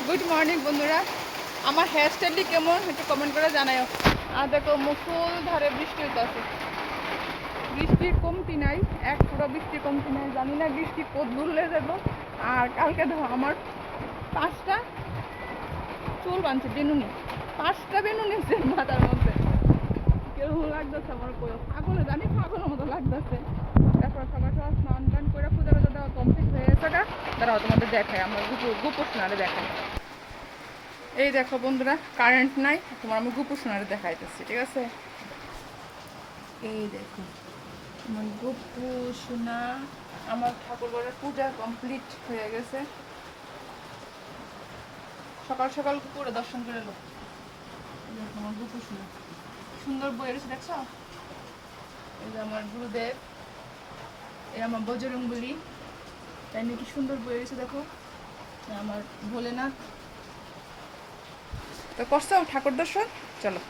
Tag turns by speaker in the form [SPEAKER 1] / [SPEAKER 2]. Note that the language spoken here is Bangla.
[SPEAKER 1] গুড মর্নিং বন্ধুরা, আমার হেয়ার স্টাইলটি কেমন একটু কমেন্ট করে জানাও। আর দেখো মুসুল ধারে বৃষ্টি হইতেছে, বৃষ্টির কমতি নাই, এক পুরো বৃষ্টির কমতি নাই। জানি না বৃষ্টি কত দূরলে যাবো। আর কালকে দেখো আমার 5টা চুল বানছে বেনুনি, 5টা বেনুনি মাথার মধ্যে। কেরকম লাগতেছে আমার পাগলে, জানি পাগলের মতো লাগতেছে। তারপর সকাল সকাল স্নান টান করে পূজা টুজা দেওয়া কমপ্লিট হয়ে গেছে। দাঁড়াও তোমাদের দেখায়, আমার গোপোষণারে দেখায়। এই দেখো বন্ধুরা, কারেন্ট নাই, তোমার আমি গোপোষণারে দেখাইতেছি, ঠিক আছে? এই দেখো আমার গোপোষণা, আমার ঠাকুরের পূজা কমপ্লিট হয়ে গেছে। সকাল সকাল করে দর্শন করে এলো। আমার গোপোষণা সুন্দর বই রয়েছে, দেখছো? এই যে আমার গুরুদেব, এই আমার বজরংবলী, তাই নাকি সুন্দর বই রয়েছে, দেখো আমার ভোলেনাথ। তো করছো ঠাকুর দর্শন? চলো।